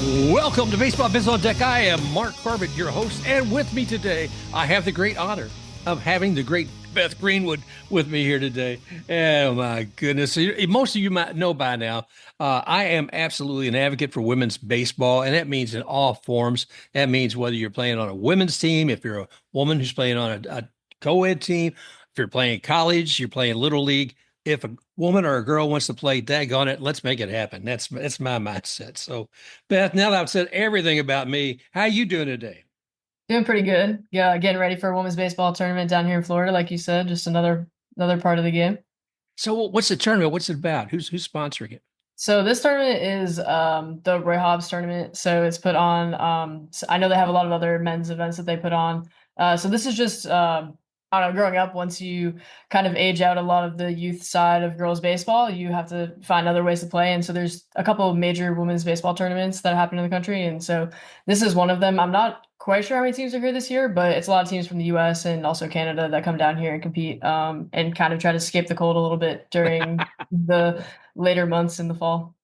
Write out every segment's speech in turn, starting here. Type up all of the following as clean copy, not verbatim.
Welcome to Baseball Biz on Deck. I am Mark Corbett, your host, and with me today, I have the great honor of having the great Beth Greenwood with me here today. Oh my goodness! Most of you might know by now, I am absolutely an advocate for women's baseball, and that means in all forms. That means whether you're playing on a women's team, if you're a woman who's playing on a co-ed team, if you're playing college, you're playing little league. If a woman or a girl wants to play, daggone it, let's make it happen. That's my mindset. So, Beth, now that I've said everything about me, how you doing today? Doing pretty good. Yeah, getting ready for a women's baseball tournament down here in Florida, like you said, just another part of the game. So, what's the tournament? What's it about? Who's sponsoring it? So this tournament is the Roy Hobbs tournament. So it's put on. I know they have a lot of other men's events that they put on. So this is just I don't know. Growing up, once you kind of age out a lot of the youth side of girls baseball, you have to find other ways to play. And so there's a couple of major women's baseball tournaments that happen in the country, and so this is one of them. I'm not quite sure how many teams are here this year, but it's a lot of teams from the U.S. and also Canada that come down here and compete and kind of try to escape the cold a little bit during the later months in the fall.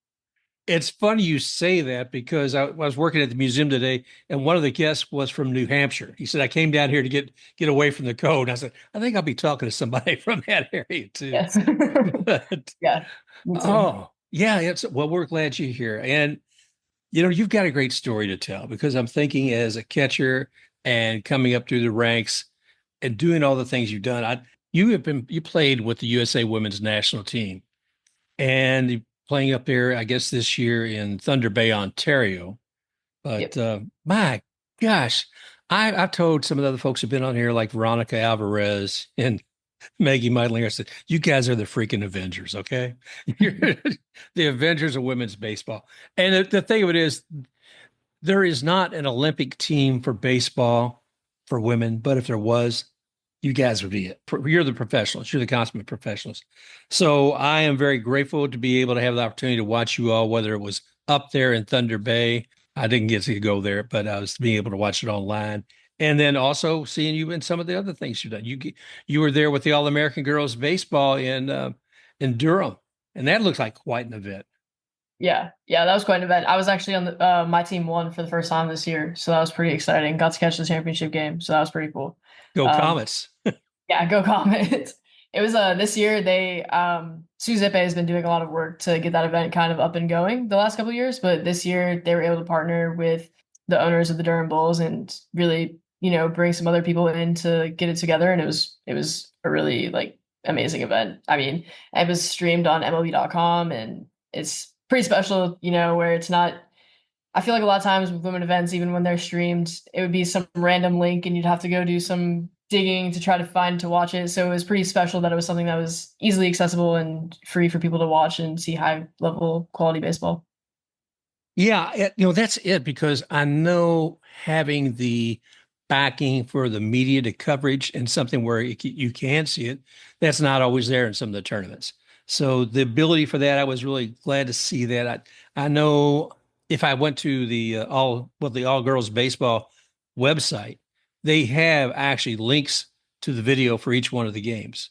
It's funny you say that because I was working at the museum today, and one of the guests was from New Hampshire. He said, "I came down here to get away from the cold." I said, "I think I'll be talking to somebody from that area too." Yes. But Yeah, me too. oh yeah, it's well, we're glad you're here, and you've got a great story to tell because I'm thinking as a catcher and coming up through the ranks and doing all the things you've done. You played with the USA Women's National Team and playing up there, I guess this year in Thunder Bay, Ontario. But Yep. my gosh, I've told some of the other folks who've been on here, like Veronica Alvarez and Meggie Meidlinger, I said, you guys are the freaking Avengers, okay? You're the Avengers of women's baseball. And the thing of it is, there is not an Olympic team for baseball for women, but if there was, you guys would be it. You're the professionals. You're the consummate professionals. So I am very grateful to be able to have the opportunity to watch you all, whether it was up there in Thunder Bay. I didn't get to go there, but I was being able to watch it online. And then also seeing you in some of the other things you've done. You were there with the All American Girls Baseball in Durham, and that looks like quite an event. Yeah, yeah, that was quite an event. I was actually on the my team won for the first time this year, so that was pretty exciting. Got to catch the championship game, so that was pretty cool. Go Um, Comets! yeah, go Comets. It was this year they Sue Zippe has been doing a lot of work to get that event kind of up and going the last couple of years, but this year they were able to partner with the owners of the Durham Bulls and really, bring some other people in to get it together, and it was a really like amazing event. I mean, it was streamed on MLB.com and it's pretty special, where it's not. I feel like a lot of times with women events, even when they're streamed, it would be some random link and you'd have to go do some digging to try to find to watch it. So it was pretty special that it was something that was easily accessible and free for people to watch and see high level quality baseball. Yeah, that's it because I know having the backing for the media to coverage and something where you can see it, that's not always there in some of the tournaments. So the ability for that, I was really glad to see that. I know if I went to the all girls baseball website, they have actually links to the video for each one of the games,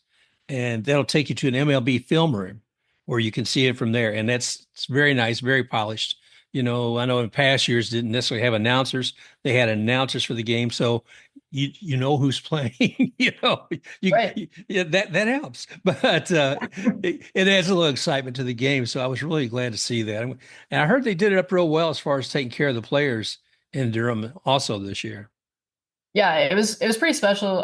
and that'll take you to an MLB film room where you can see it from there, and it's very nice, very polished. I know in past years didn't necessarily have announcers. They had announcers for the game, so you know who's playing. Right. Yeah, that helps. But it adds a little excitement to the game. So I was really glad to see that, and I heard they did it up real well as far as taking care of the players in Durham also this year. Yeah, it was pretty special.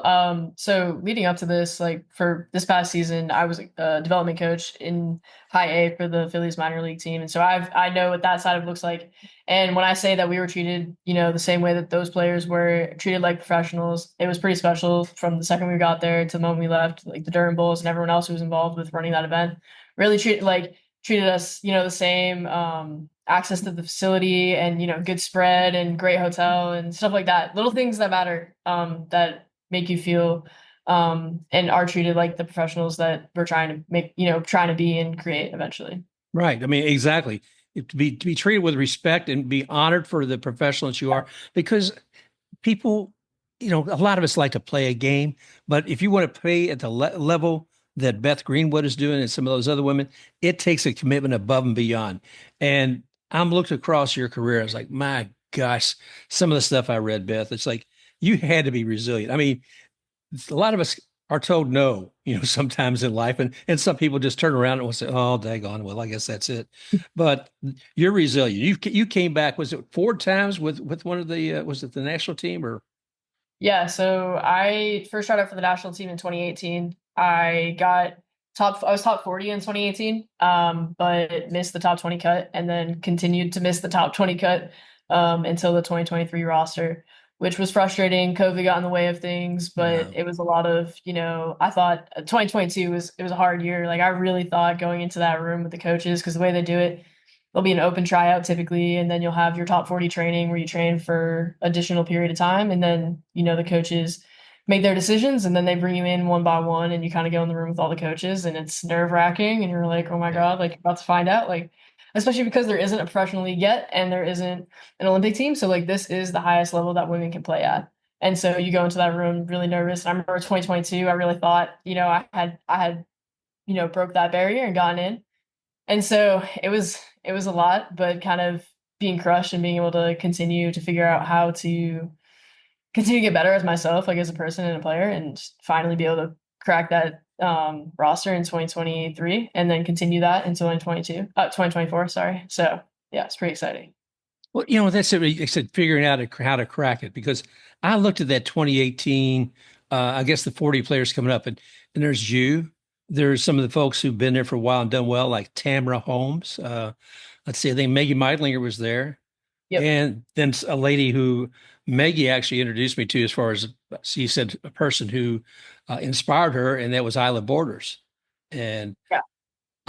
So leading up to this, like for this past season, I was a development coach in High A for the Phillies minor league team, and so I know what that side of it looks like. And when I say that we were treated, the same way that those players were treated like professionals, it was pretty special from the second we got there to the moment we left. Like the Durham Bulls and everyone else who was involved with running that event really treated us, the same. Access to the facility and good spread and great hotel and stuff like that, little things that matter, that make you feel and are treated like the professionals that we're trying to make, trying to be and create eventually. Right. I mean, exactly. To be treated with respect and be honored for the professional that you are, because people, a lot of us like to play a game, but if you want to play at the level that Beth Greenwood is doing and some of those other women, it takes a commitment above and beyond. And I'm looked across your career. I was like, my gosh, some of the stuff I read, Beth, it's like you had to be resilient. I mean, a lot of us are told no, sometimes in life, and some people just turn around and will say, "Oh, daggone, well, I guess that's it." But you're resilient. You came back. Was it four times with one of the was it the national team or? Yeah, so I first tried out for the national team in 2018. I was top 40 in 2018, but missed the top 20 cut and then continued to miss the top 20 cut until the 2023 roster, which was frustrating. COVID got in the way of things, but Yeah, it was a lot of, I thought 2022 was a hard year. Like I really thought going into that room with the coaches, because the way they do it, there'll be an open tryout typically, and then you'll have your top 40 training where you train for additional period of time, and then the coaches make their decisions, and then they bring you in one by one, and you kind of go in the room with all the coaches, and it's nerve wracking, and you're like, oh my yeah, god, like you're about to find out, like especially because there isn't a professional league yet, and there isn't an Olympic team, so like this is the highest level that women can play at. And so you go into that room really nervous. And I remember 2022, I really thought, I had broke that barrier and gotten in, and so it was a lot, but kind of being crushed and being able to continue to figure out how to continue to get better as myself, like as a person and a player, and finally be able to crack that roster in 2023 and then continue that in 2024, sorry. So yeah, it's pretty exciting. well, that's it. Like I said, figuring out how to crack it because I looked at that 2018. I guess the 40 players coming up, and there's you. There's some of the folks who've been there for a while and done well, like Tamara Holmes. Let's see, I think Meggie Meidlinger was there. Yep. And then a lady who Meggie actually introduced me to, as far as she said, a person who inspired her, and that was Ila Borders. And Yeah.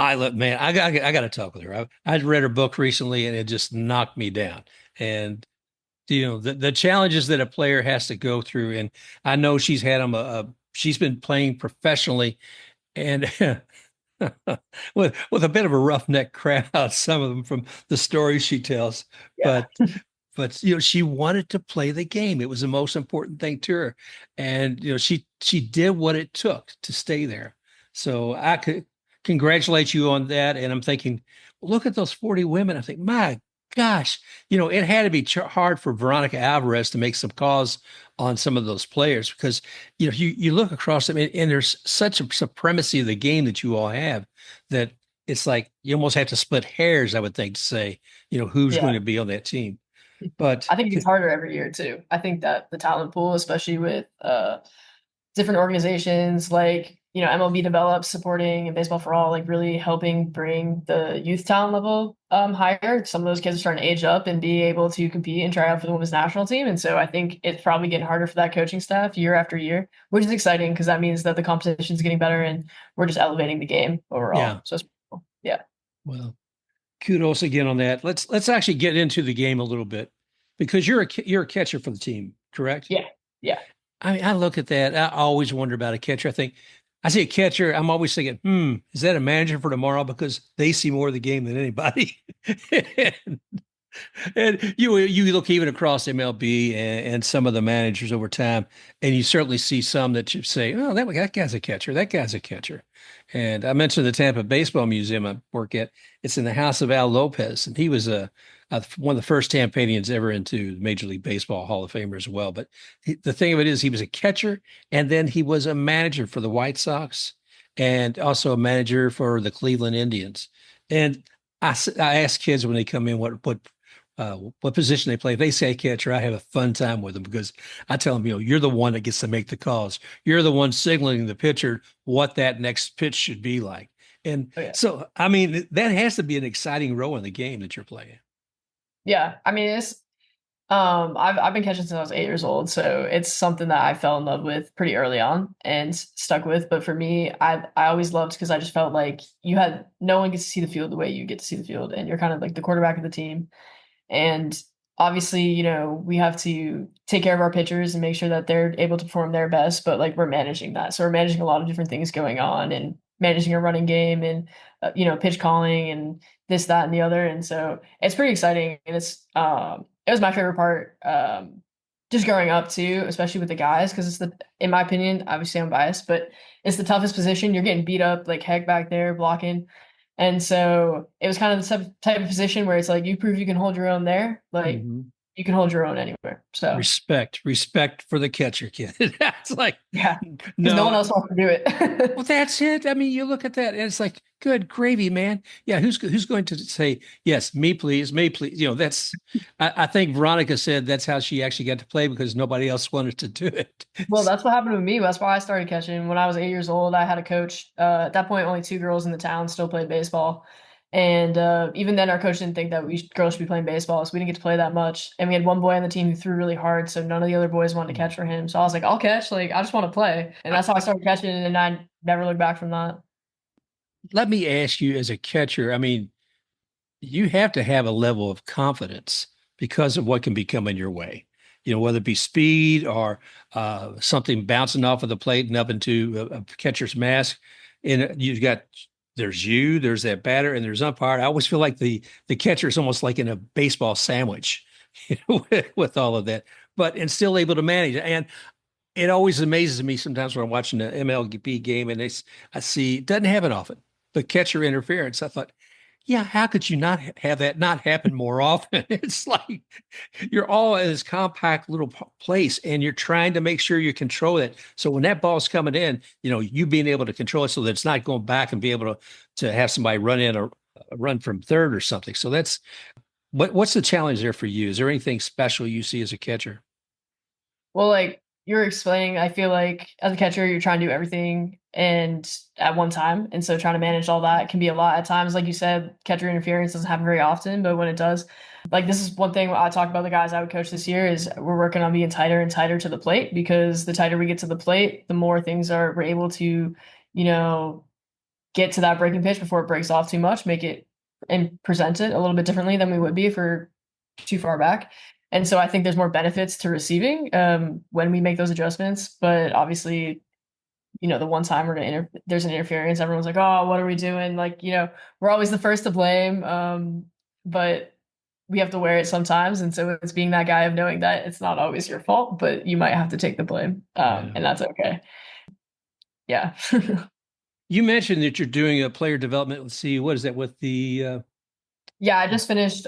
Ila, man, I got to talk with her. I'd read her book recently, and it just knocked me down. And the challenges that a player has to go through, and I know she's had them. She's been playing professionally, and with a bit of a roughneck crowd, some of them from the stories she tells, Yeah. but she wanted to play the game. It was the most important thing to her, and she did what it took to stay there. So I could congratulate you on that. And I'm thinking, look at those 40 women. I think, my gosh, it had to be hard for Veronica Alvarez to make some calls on some of those players because you look across them, and there's such a supremacy of the game that you all have that it's like you almost have to split hairs, I would think, to say who's Yeah. going to be on that team. But I think it gets harder every year too. I think that the talent pool, especially with different organizations like MLB develops supporting and Baseball for All, like really helping bring the youth talent level higher. Some of those kids are starting to age up and be able to compete and try out for the women's national team. And so I think it's probably getting harder for that coaching staff year after year, which is exciting because that means that the competition is getting better and we're just elevating the game yeah, overall. So it's cool. Yeah. well, kudos again on that. Let's actually get into the game a little bit because you're a catcher for the team, correct? Yeah. Yeah. I mean, I look at that. I always wonder about a catcher. I think I see a catcher. I'm always thinking, is that a manager for tomorrow? Because they see more of the game than anybody. And you look even across MLB and some of the managers over time, and you certainly see some that you say, "Oh, that guy's a catcher. That guy's a catcher." And I mentioned the Tampa Baseball Museum I work at. It's in the house of Al Lopez, and he was one of the first Tampanians ever into the Major League Baseball Hall of Famer as well. But the thing of it is, he was a catcher, and then he was a manager for the White Sox, and also a manager for the Cleveland Indians. And I ask kids when they come in what position they play. If they say catcher, I have a fun time with them because I tell them, you're the one that gets to make the calls. You're the one signaling the pitcher what that next pitch should be like. And Oh, yeah. so, I mean, that has to be an exciting role in the game that you're playing. Yeah. I mean, I've been catching since I was 8 years old, so it's something that I fell in love with pretty early on and stuck with. But for me, I always loved because I just felt like no one gets to see the field the way you get to see the field, and you're kind of like the quarterback of the team. And obviously, we have to take care of our pitchers and make sure that they're able to perform their best, but like we're managing that. So we're managing a lot of different things going on and managing a running game and, pitch calling and this, that, and the other. And so it's pretty exciting. And it was my favorite part, just growing up too, especially with the guys, because in my opinion, obviously I'm biased, but it's the toughest position. You're getting beat up like heck back there blocking. And so it was kind of the type of position where it's like you prove you can hold your own there, like Mhm. you can hold your own anywhere. So Respect for the catcher, kid. That's like, yeah, because no one no. else wants to do Well, it. that's it. I mean, you look at that, and it's like, good gravy, man. Yeah, who's going to say yes, me please, me please? That's. I think Veronica said that's how she actually got to play because nobody else wanted to do it. Well, that's what happened with me. That's why I started catching. When I was 8 years old, I had a coach. At that point, only two girls in the town still played baseball. And even then, our coach didn't think that girls should be playing baseball, so we didn't get to play that much. And we had one boy on the team who threw really hard, so none of the other boys wanted to catch for him. So I was like, I'll catch. Like, I just want to play. And that's how I started catching, and I never looked back from that. Let me ask you, as a catcher, I mean, you have to have a level of confidence because of what can be coming your way. Whether it be speed or something bouncing off of the plate and up into a catcher's mask. And there's that batter, and there's umpire. I always feel like the catcher is almost like in a baseball sandwich, with all of that, and still able to manage it. And it always amazes me sometimes when I'm watching the MLB game and I see it doesn't happen often, but catcher interference. I thought, yeah, how could you not have that not happen more often? It's like you're all in this compact little place and you're trying to make sure you control it. So when that ball's coming in, you being able to control it so that it's not going back and be able to have somebody run in or run from third or something. So what's the challenge there for you? Is there anything special you see as a catcher? Well, like you're explaining, I feel like as a catcher, you're trying to do everything and at one time. And so trying to manage all that can be a lot at times. Like you said, catcher interference doesn't happen very often, but when it does, like this is one thing I talk about the guys I would coach this year is we're working on being tighter and tighter to the plate because the tighter we get to the plate, the more things we're able to, you know, get to that breaking pitch before it breaks off too much, make it and present it a little bit differently than we would be if we're too far back. And so I think there's more benefits to receiving when we make those adjustments. But obviously, the one time there's an interference, everyone's like, "Oh, what are we doing?" Like, we're always the first to blame, but we have to wear it sometimes. And so it's being that guy of knowing that it's not always your fault, but you might have to take the blame, Yeah. and that's okay. Yeah. You mentioned that you're doing a player development. Let's see, what is that with the Yeah, I just finished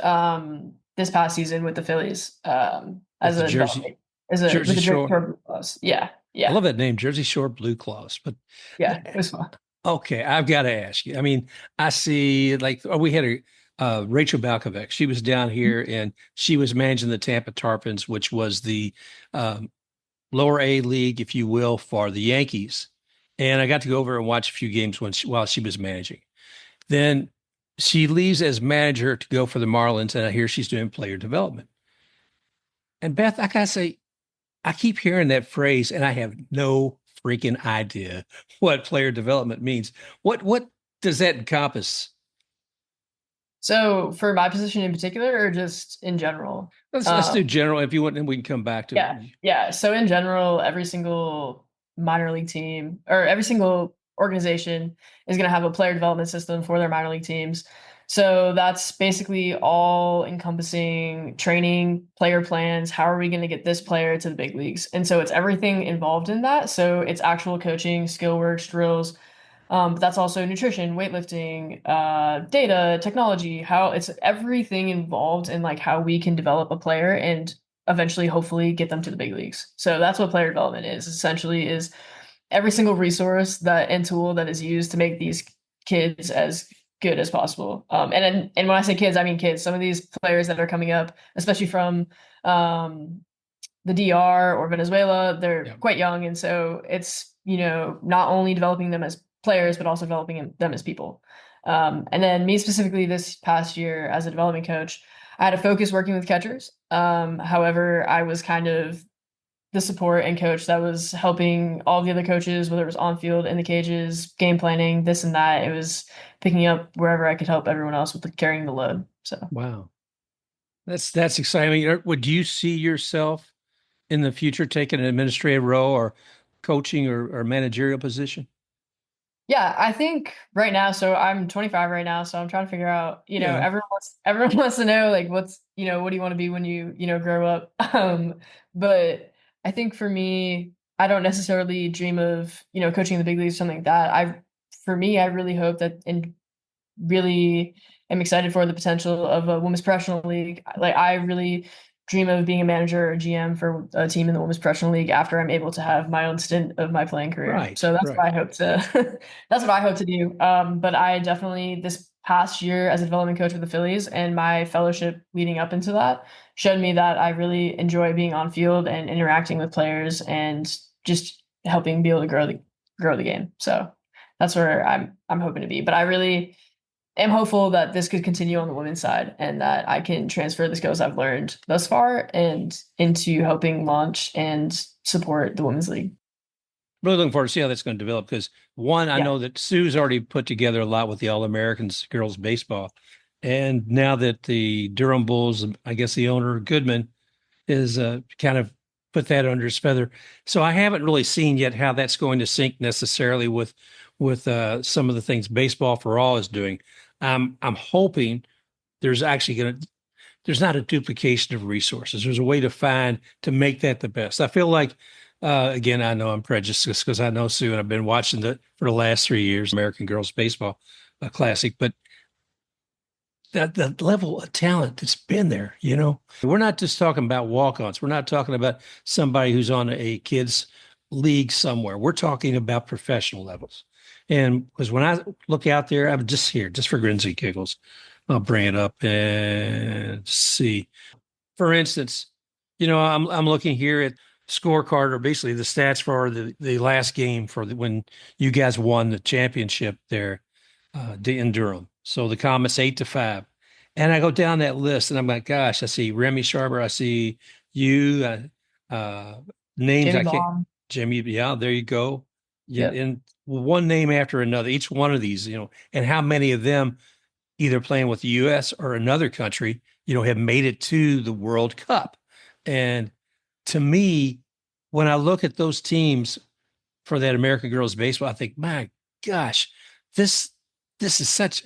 this past season with the Phillies with as the a Jersey development as a Jersey with the Jersey Shore? Shore Blue Claws. Yeah, I yeah, love that name, Jersey Shore Blue Claws. But yeah. It was fun. okay, I've got to ask you. I mean, I see like we had a Rachel Balkovec. She was down here and she was managing the Tampa Tarpons, which was the um, lower A league, if you will, for the Yankees. And I got to go over and watch a few games while she was managing. Then she leaves as manager to go for the Marlins, and I hear she's doing player development. And Beth, I gotta say, I keep hearing that phrase, and I have no freaking idea what player development means. What does that encompass? So for my position in particular, or just in general? Let's do Um, general if you want, and we can come back to yeah, it. yeah. So in general, every single minor league team or every single organization is going to have a player development system for their minor league teams. So that's basically all encompassing training, player plans. How are we going to get this player to the big leagues? And so it's everything involved in that. So it's actual coaching, skill works, drills, but that's also nutrition, weightlifting, data, technology, how it's everything involved in like how we can develop a player and eventually hopefully get them to the big leagues. So that's what player development is essentially is every single resource that and tool that is used to make these kids as good as possible. And when I say kids, I mean kids. Some of these players that are coming up, especially from the DR or Venezuela, they're Yeah. quite young, and so it's not only developing them as players but also developing them as people. And then me specifically this past year as a development coach, I had a focus working with catchers. However, I was kind of the support and coach that was helping all the other coaches, whether it was on field, in the cages, game planning, this and that. It was picking up wherever I could help everyone else with carrying the load. So. Wow, that's exciting. Would you see yourself in the future taking an administrative role or coaching or managerial position? Yeah, I think right now, so I'm 25 right now, so I'm trying to figure out, Yeah. everyone wants to know like what do you want to be when you grow up? But I think for me, I don't necessarily dream of, coaching in the big leagues or something like that. For me, I really hope that in really am excited for the potential of a women's professional league. Like I really dream of being a manager or GM for a team in the women's professional league after I'm able to have my own stint of my playing career. Right, So that's right. what I hope to that's what I hope to do. But I definitely this past year as a development coach with the Phillies and my fellowship leading up into that showed me that I really enjoy being on field and interacting with players and just helping be able to grow the game. So that's where I'm hoping to be. But I really am hopeful that this could continue on the women's side and that I can transfer the skills I've learned thus far and into helping launch and support the women's league. Really looking forward to see how that's going to develop because one, I Yeah. know that Sue's already put together a lot with the All-Americans girls baseball. And now that the Durham Bulls, I guess the owner Goodman is kind of put that under his feather. So I haven't really seen yet how that's going to sync necessarily with some of the things Baseball for All is doing. I'm hoping there's actually going to there's not a duplication of resources. There's a way to make that the best. I feel like again, I know I'm prejudiced because I know Sue and I've been watching it for the last 3 years, American Girls Baseball Classic, but that the level of talent that's been there, we're not just talking about walk-ons. We're not talking about somebody who's on a kids league somewhere. We're talking about professional levels. And because when I look out there, I'm just here, just for grins and giggles. I'll bring it up and see. For instance, I'm looking here at scorecard or basically the stats for the last game when you guys won the championship there in Durham. So the Comets 8-5. And I go down that list and I'm like, gosh, I see Remy Sharper, I see you, names Jamie I can't, Baum. Jimmy, yeah, there you go. Yeah, Yep. and one name after another, each one of these, and how many of them either playing with the US or another country, have made it to the World Cup. And to me, when I look at those teams for that American girls baseball, I think, my gosh, this this is such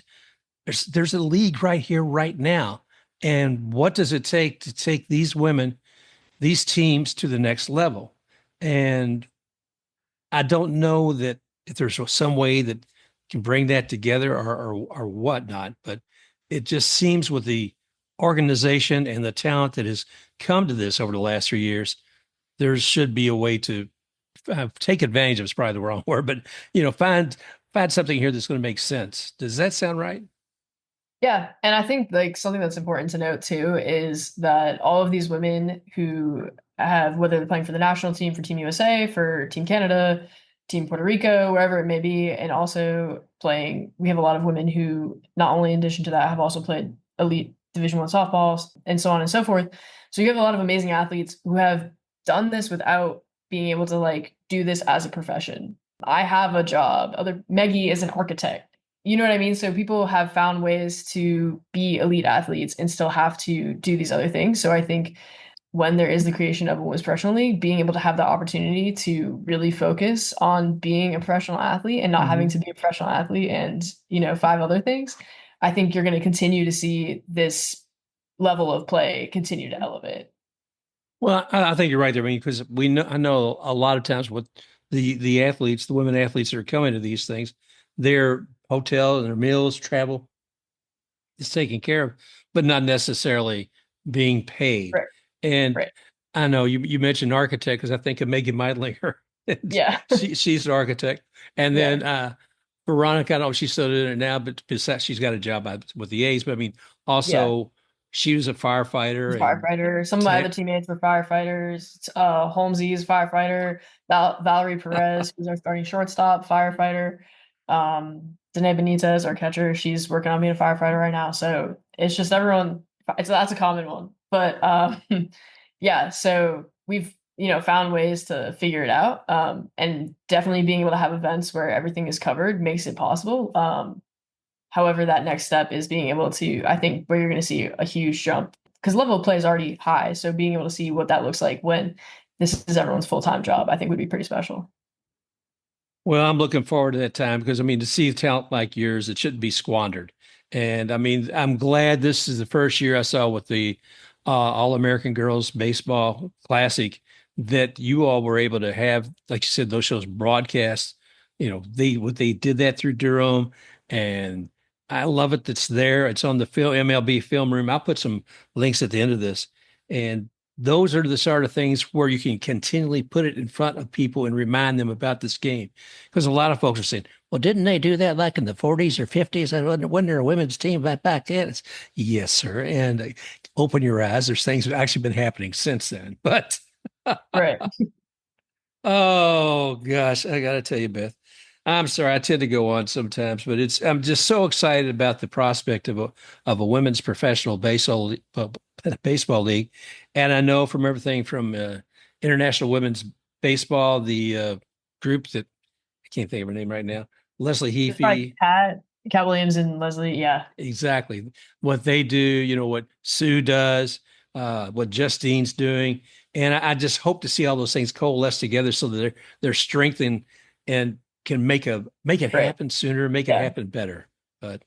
there's a league right here right now. And what does it take to take these women, these teams to the next level? And I don't know that if there's some way that can bring that together or whatnot, but it just seems with the organization and the talent that has come to this over the last 3 years, there should be a way to take advantage of. Is probably the wrong word, but find something here that's going to make sense. Does that sound right? Yeah, and I think like something that's important to note too is that all of these women who have whether they're playing for the national team, for Team USA, for Team Canada, Team Puerto Rico, wherever it may be, and also playing, we have a lot of women who not only in addition to that have also played elite Division One softball and so on and so forth. So you have a lot of amazing athletes who have done this without being able to like do this as a profession. I have a job. Other Meggie is an architect. You know what I mean? So people have found ways to be elite athletes and still have to do these other things. So I think when there is the creation of a women's professional league, being able to have the opportunity to really focus on being a professional athlete and not having Mm-hmm. to be a professional athlete and, five other things, I think you're going to continue to see this level of play continue to elevate. Well, I think you're right there. I mean, because I know a lot of times with the athletes, the women athletes that are coming to these things, their hotel and their meals, travel is taken care of, but not necessarily being paid. Right. And Right. I know you mentioned architect because I think of Meggie Meidlinger. And Yeah. she's an architect. And Yeah. then Veronica, I don't know if she's still doing it now, but besides, she's got a job with the A's. But I mean, Yeah. also she was a firefighter and Firefighter. Some of my ta other teammates were firefighters. Holmesy's firefighter. Valerie Perez, who's our starting shortstop, firefighter. Danae Benitez, our catcher, she's working on being a firefighter right now. So it's just everyone. That's a common one, but yeah. So we've found ways to figure it out, and definitely being able to have events where everything is covered makes it possible. However, that next step is being able to, I think, where you're going to see a huge jump because level of play is already high. So being able to see what that looks like when this is everyone's full time job, I think would be pretty special. well, I'm looking forward to that time because I mean, to see talent like yours, it shouldn't be squandered. And I mean, I'm glad this is the first year I saw with the All-American Girls Baseball Classic that you all were able to have, like you said, those shows broadcast. They did that through Durham, and I love it. That's there. It's on the film MLB film room. I'll put some links at the end of this. And those are the sort of things where you can continually put it in front of people and remind them about this game. Because a lot of folks are saying, well, didn't they do that like in the 40s or 50s? And wasn't there a women's team back then? It's, yes, sir. And open your eyes. There's things that have actually been happening since then. But Right. oh gosh, I gotta tell you, Beth. I'm sorry, I tend to go on sometimes, but I'm just so excited about the prospect of a women's professional baseball league, and I know from everything from International Women's Baseball, the group that I can't think of her name right now, Leslie It's like Heafy, Cat Williams and Leslie. Yeah. exactly what they do, what Sue does, what Justine's doing. And I just hope to see all those things coalesce together so that they're strengthened and can make it Right. happen sooner, make it Yeah. happen better. But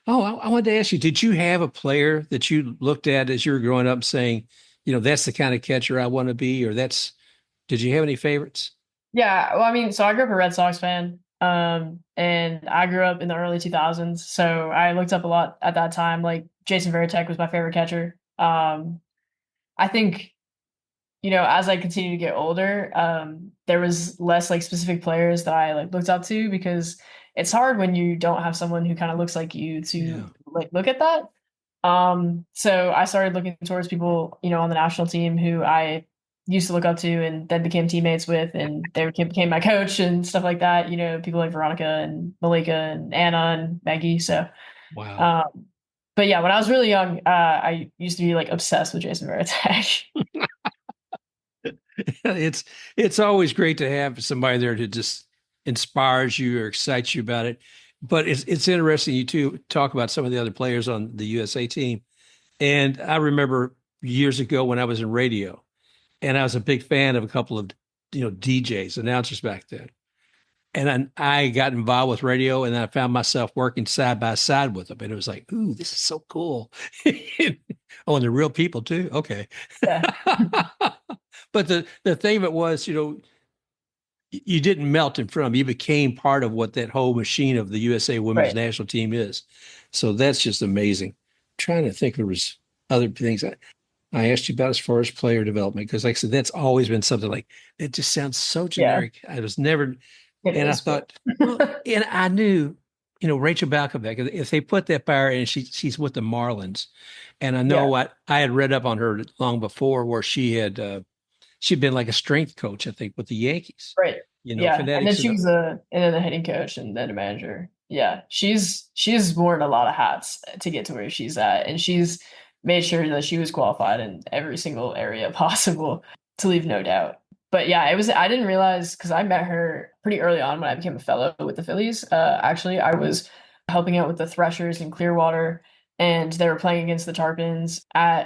I wanted to ask you, did you have a player that you looked at as you were growing up saying, that's the kind of catcher I want to be, or did you have any favorites? Yeah. Well, I mean, so I grew up a Red Sox fan. And I grew up in the early 2000s. So I looked up a lot at that time. Like Jason Varitek was my favorite catcher. I think, as I continue to get older, there was less like specific players that I like looked up to because it's hard when you don't have someone who kind of looks like you to Yeah. like look at that. So I started looking towards people, on the national team who I used to look up to and then became teammates with, and they became my coach and stuff like that. People like Veronica and Malika and Anna and Maggie. So, Wow. um, but yeah, when I was really young, I used to be like obsessed with Jason Varitek. It's always great to have somebody there to just inspires you or excites you about it. But it's interesting you two talk about some of the other players on the USA team. And I remember years ago when I was in radio, and I was a big fan of a couple of DJs, announcers back then. And I got involved with radio, and then I found myself working side by side with them, and it was like, "Ooh, this is so cool!" Oh, and they're real people too. Okay, Yeah, but the thing of it was, you didn't melt in front of them. You became part of what that whole machine of the USA Women's right. National Team is. So that's just amazing. I'm trying to think if there was other things I asked you about as far as player development, because like I said, that's always been something like it just sounds so Yeah, generic. I was never, it and I is. thought, well, and I knew, Rachel Balkovec, if they put that by her and she's with the Marlins, and I know Yeah, what I had read up on her long before where she'd been like a strength coach, I think, with the Yankees, right. Yeah, and then phonetics she and was a hitting coach and then a manager. Yeah, she's worn a lot of hats to get to where she's at, and she's made sure that she was qualified in every single area possible to leave no doubt. But yeah, I didn't realize because I met her pretty early on when I became a fellow with the Phillies. Actually, I was helping out with the Threshers in Clearwater, and they were playing against the Tarpons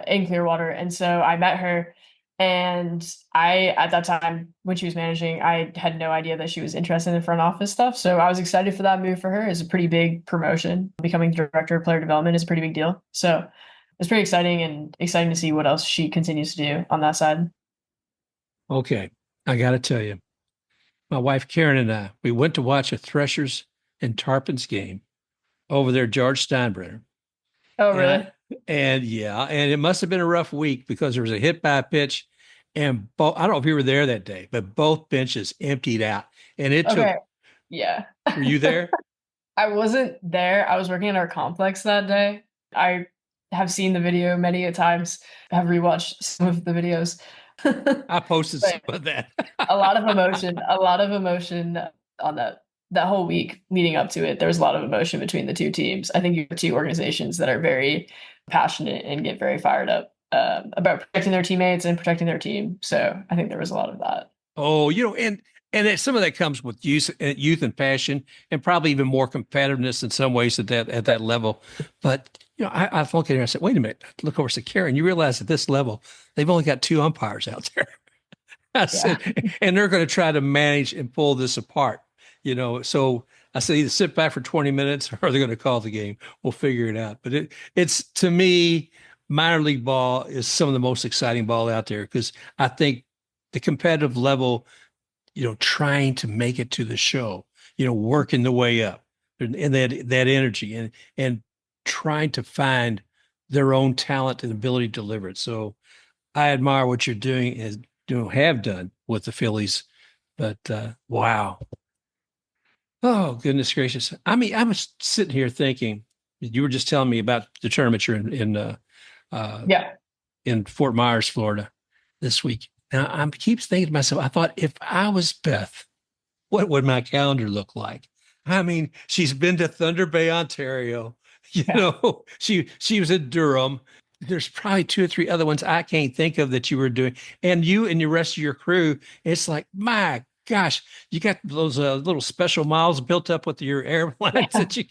in Clearwater, and so I met her. And at that time, when she was managing, I had no idea that she was interested in front office stuff. So I was excited for that move for her. It's a pretty big promotion. Becoming director of player development is a pretty big deal. So it's pretty exciting and exciting to see what else she continues to do on that side. okay. I got to tell you, my wife Karen and I, we went to watch a Threshers and Tarpons game over there, George Steinbrenner. Oh, And really? and yeah, and it must have been a rough week because there was a hit by pitch, and I don't know if you were there that day, but both benches emptied out, and it took. Okay. Yeah. Were you there? I wasn't there. I was working in our complex that day. I have seen the video many a times. I have rewatched some of the videos. I posted some But of that. a lot of emotion on that whole week leading up to it. There was a lot of emotion between the two teams. I think you have two organizations that are very passionate and get very fired up about protecting their teammates and protecting their team. So I think there was a lot of that. Oh, and some of that comes with youth and passion, and probably even more competitiveness in some ways at that level. But I looked at her and I said, "Wait a minute, look over to Karen. You realize at this level, they've only got two umpires out there." I Yeah. said, and they're going to try to manage and pull this apart, So I said, either sit back for 20 minutes or they're going to call the game. We'll figure it out. But it's to me, minor league ball is some of the most exciting ball out there because I think the competitive level, trying to make it to the show, working the way up. and that energy and trying to find their own talent and ability to deliver it. So I admire what you're doing and have done with the Phillies. But wow. Oh, goodness gracious. I mean, I was sitting here thinking, you were just telling me about the tournament you're uh, Yeah. in Fort Myers, Florida this week. Now I keep thinking to myself, I thought if I was Beth, what would my calendar look like? I mean, she's been to Thunder Bay, Ontario. Yeah. She was in Durham. There's probably two or three other ones I can't think of that you were doing. And you and the rest of your crew, it's like, my gosh, you got those little special miles built up with your airlines Yeah. that you.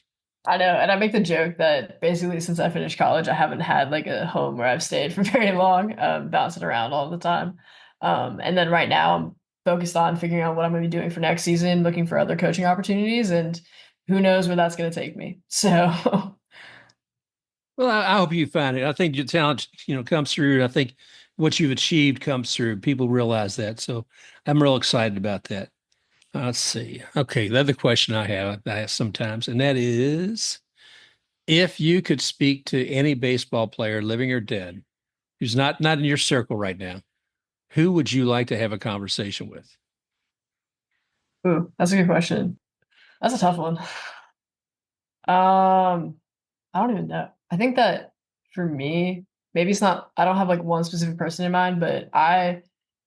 I know. And I make the joke that basically since I finished college, I haven't had like a home where I've stayed for very long, bouncing around all the time. And then right now I'm focused on figuring out what I'm going to be doing for next season, looking for other coaching opportunities, and who knows where that's going to take me. So, Well, I hope you find it. I think your talent, comes through. And I think what you've achieved comes through. People realize that. So I'm real excited about that. Let's see. Okay, the other question I ask sometimes, and that is if you could speak to any baseball player, living or dead, who's not in your circle right now, who would you like to have a conversation with? ooh, that's a good question. That's a tough one. Um, I don't even know. I think that for me, maybe it's not, I don't have like one specific person in mind, but and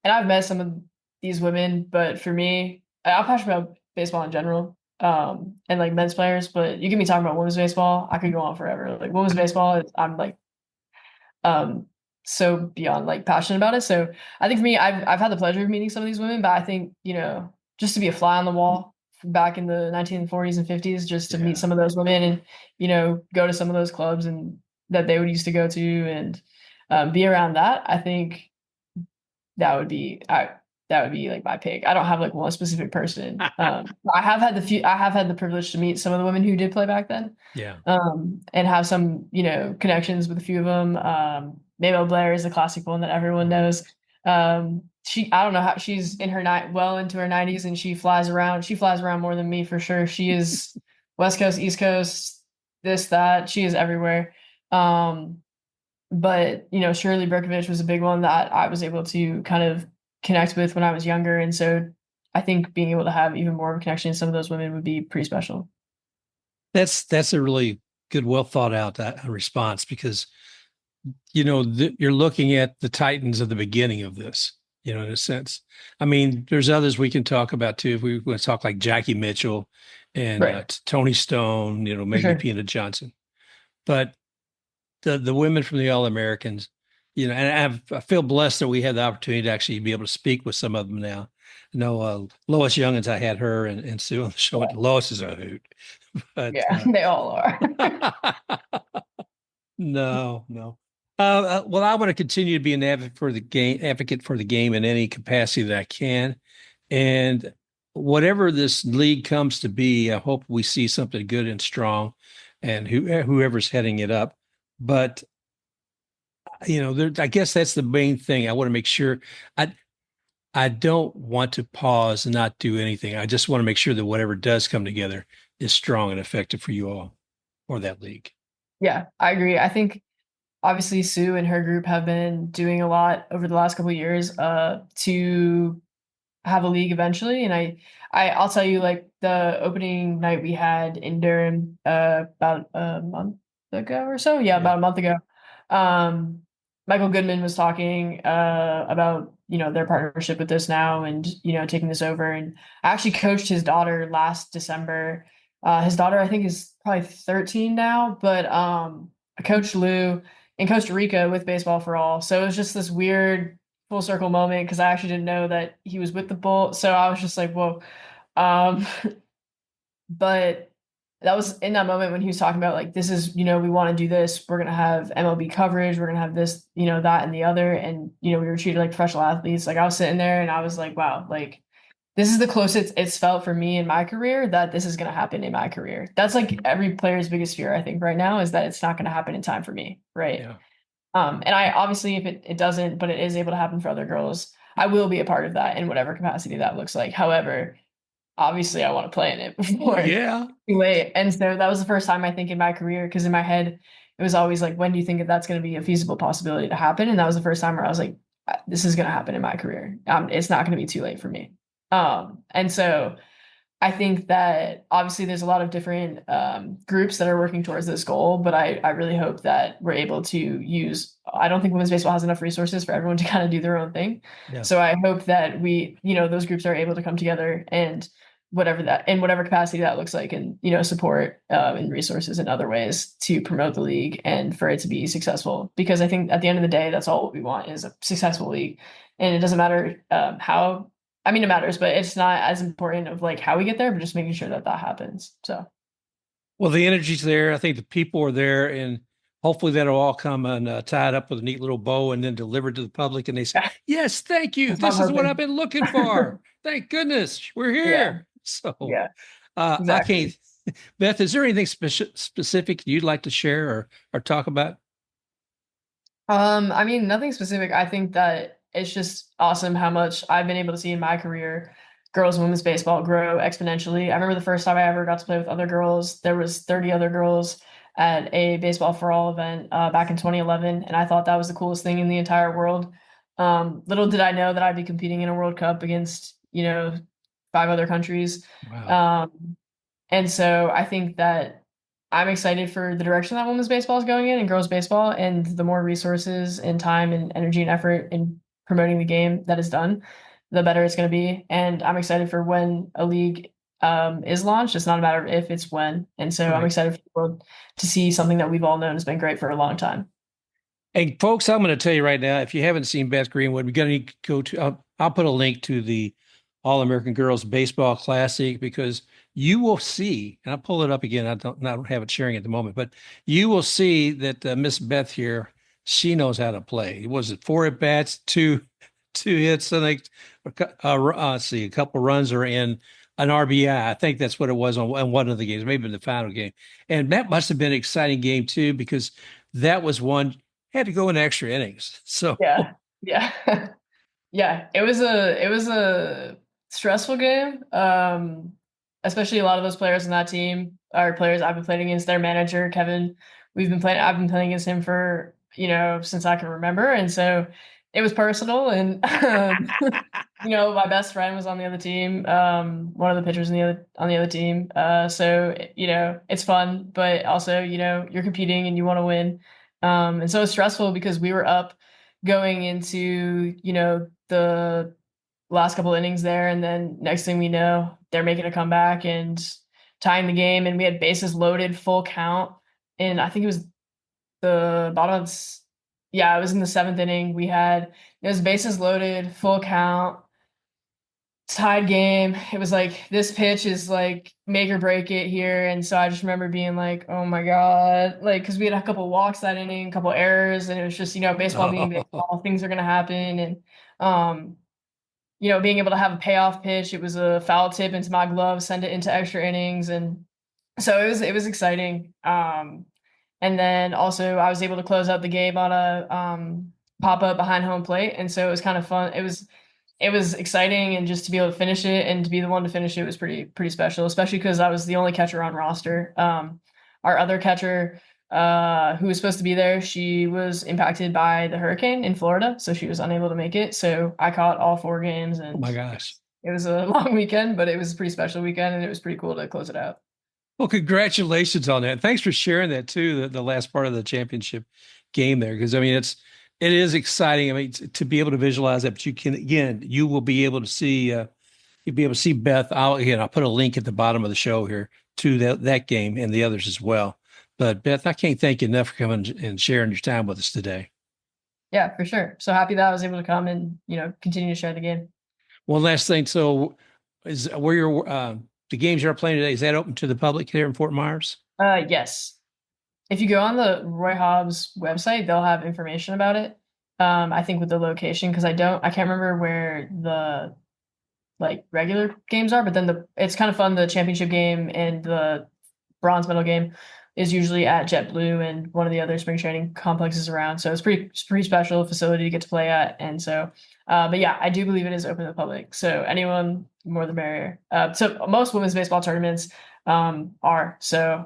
I've met some of these women, but for me, I'm passionate about baseball in general, and like men's players, but you get me talking about women's baseball, I could go on forever. Like women's baseball, I'm like um so beyond like passionate about it. So I think for me, I've had the pleasure of meeting some of these women, but I think, just to be a fly on the wall back in the 1940s and 50s, just to meet Yeah. some of those women and, go to some of those clubs and that they would used to go to and be around that, I think that would be that would be like my pick. I don't have like one specific person. I have had the privilege to meet some of the women who did play back then, Yeah. and have some, connections with a few of them. Mabel Blair is a classic one that everyone knows. I don't know how she's in her well into her 90s and she flies around. She flies around more than me for sure. She is West Coast, East Coast, this, that. She is everywhere. Um, but Shirley Berkovich was a big one that I was able to kind of connect with when I was younger, and so I think being able to have even more of a connection to some of those women would be pretty special. That's a really good, well thought out response because you're looking at the titans of the beginning of this, in a sense. I mean, there's others we can talk about too. If we want to talk like Jackie Mitchell and Right. Tony Stone, For Maggie sure. Peanut Johnson, but the women from the All Americans, and I feel blessed that we had the opportunity to actually be able to speak with some of them now. I know Lois Youngins, I had her and Sue on the show. Yeah. And Lois is a hoot, but Yeah. They all are. no, no. Well, I want to continue to be an advocate for the game in any capacity that I can. And whatever this league comes to be, I hope we see something good and strong and whoever's heading it up. But, I guess that's the main thing. I want to make sure I, I don't want to pause and not do anything. I just want to make sure that whatever does come together is strong and effective for you all or that league. Yeah, I agree. I think obviously Sue and her group have been doing a lot over the last couple of years to have a league eventually. And I'll tell you, like the opening night we had in Durham about a month ago or so. Yeah, Yeah. about a month ago. Um, Michael Goodman was talking about their partnership with this now and taking this over. And I actually coached his daughter last December. His daughter I think is probably 13 now, but I coached Lou in Costa Rica with Baseball for All. So it was just this weird full circle moment because I actually didn't know that he was with the Bull. So I was just like, whoa. Um, but that was in that moment when he was talking about like, this is, we want to do this. We're going to have MLB coverage. We're going to have this, that and the other. And, we were treated like professional athletes. Like I was sitting there and I was like, wow, like this is the closest it's felt for me in my career that this is going to happen in my career. That's like every player's biggest fear, I think, right now is that it's not going to happen in time for me. Right. Yeah. And I obviously, if it doesn't, but it is able to happen for other girls, I will be a part of that in whatever capacity that looks like. However, obviously I want to play in it Well, before it's yeah. too late. And so that was the first time I think in my career, because in my head it was always like, when do you think that that's going to be a feasible possibility to happen? And that was the first time where I was like, this is going to happen in my career. It's not going to be too late for me. And so I think that obviously there's a lot of different groups that are working towards this goal, but I really hope that we're able to use. I don't think women's baseball has enough resources for everyone to kind of do their own thing. Yeah. So I hope that those groups are able to come together and whatever that in whatever capacity that looks like, and support and resources in other ways to promote the league and for it to be successful. Because I think at the end of the day, that's all we want is a successful league, and it doesn't matter how. I mean, it matters, but it's not as important of like how we get there, but just making sure that that happens. So Well, the energy's there. I think the people are there, and hopefully that'll all come and tied up with a neat little bow and then delivered to the public. And they say, yeah, "Yes, thank you. that's what This I'm is what I've hoping. been looking for. Thank goodness we're Yeah, here." So, yeah, I can't. exactly. Beth, is there anything specific you'd like to share or talk about? I mean, nothing specific. I think that it's just awesome how much I've been able to see in my career girls and women's baseball grow exponentially. I remember the first time I ever got to play with other girls, there was 30 other girls at a baseball for all event back in 2011, and I thought that was the coolest thing in the entire world. Little did I know that I'd be competing in a World Cup against, 5 other countries. Wow. Um, and so I think that I'm excited for the direction that women's baseball is going in and girls baseball, and the more resources and time and energy and effort in promoting the game that is done, the better it's going to be. And I'm excited for when a league is launched. It's not a matter of if, it's when. And so I'm Right. excited for the world to see something that we've all known has been great for a long time. Hey, folks, I'm going to tell you right now, if you haven't seen Beth Greenwood, we're going to go to, I'll put a link to the All American Girls Baseball Classic because you will see, and I'll pull it up again. I don't have it sharing at the moment, but you will see that Miss Beth here, she knows how to play. Was it 4 at bats, two hits, I think, let's see, a couple runs are in an RBI. I think that's what it was on one of the games, maybe in the final game. And that must have been an exciting game too, because that was one had to go in extra innings. So Yeah. Yeah. Yeah, it was a stressful game. Especially a lot of those players on that team are players I've been playing against. Their manager, Kevin, I've been playing against him for, since I can remember. And so it was personal. And my best friend was on the other team. One of the pitchers on the other team. So it's fun, but also, you're competing and you want to win. And so it's stressful because we were up going into, the last couple innings there, and then next thing we know, they're making a comeback and tying the game, and we had bases loaded, full count, and I think it was the bottom of yeah, it was in the seventh inning. It was bases loaded, full count, tied game. It was like this pitch is like make or break it here, and so I just remember being like, oh my god, like because we had a couple walks that inning, a couple errors, and it was just baseball being oh, baseball, things are gonna happen, and um being able to have a payoff pitch. It was a foul tip into my glove, send it into extra innings. And so it was exciting. And then also I was able to close out the game on a pop up behind home plate. And so it was kind of fun. It was exciting, and just to be able to finish it and to be the one to finish it was pretty special, especially because I was the only catcher on roster. Our other catcher, who was supposed to be there, she was impacted by the hurricane in Florida, so she was unable to make it. So I caught all 4 games, and my it gosh. was, it was a long weekend, but it was a pretty special weekend, and it was pretty cool to close it out. Well, congratulations on that. Thanks for sharing that too, the last part of the championship game there. Because I mean it is exciting. I mean, to be able to visualize that, but you can again, you will be able to see you'll be able to see Beth. I'll put a link at the bottom of the show here to that game and the others as well. But Beth, I can't thank you enough for coming and sharing your time with us today. Yeah, for sure. So happy that I was able to come and continue to share the game. One last thing. So, is where you're the games you're playing today? Is that open to the public here in Fort Myers? Yes. If you go on the Roy Hobbs website, they'll have information about it. I think with the location, because I can't remember where the like regular games are, but then it's kind of fun. The championship game and the bronze medal game is usually at JetBlue and one of the other spring training complexes around. So it's pretty special facility to get to play at. And so, but yeah, I do believe it is open to the public. So anyone more the merrier. So most women's baseball tournaments are. So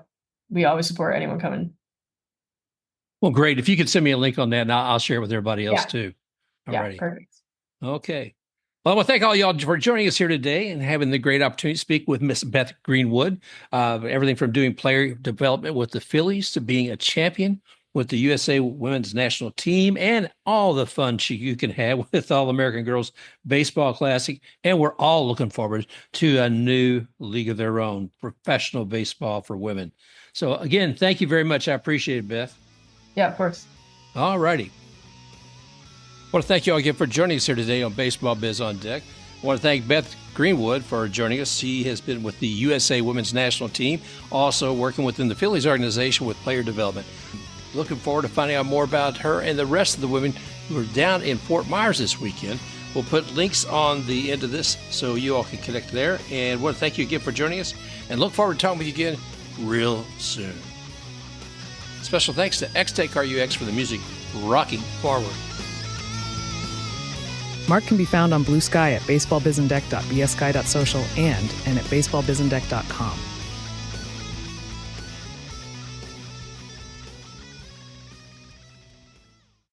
we always support anyone coming. Well, great. If you could send me a link on that, and I'll share it with everybody else Yeah. too. All Yeah. righty. Perfect. Okay. Well, I want to thank all y'all for joining us here today and having the great opportunity to speak with Miss Beth Greenwood. Everything from doing player development with the Phillies to being a champion with the USA Women's National Team and all the fun you can have with All American Girls Baseball Classic. And we're all looking forward to a new league of their own, professional baseball for women. So again, thank you very much. I appreciate it, Beth. Yeah, of course. All righty. I want to thank you all again for joining us here today on Baseball Biz on Deck. I want to thank Beth Greenwood for joining us. She has been with the USA Women's National Team, also working within the Phillies organization with player development. Looking forward to finding out more about her and the rest of the women who are down in Fort Myers this weekend. We'll put links on the end of this so you all can connect there. And I want to thank you again for joining us and look forward to talking with you again real soon. Special thanks to X-Take RUX for the music Rocking Forward. Mark can be found on Blue Sky at baseballbizendeck.bsky.social and at baseballbizendeck.com.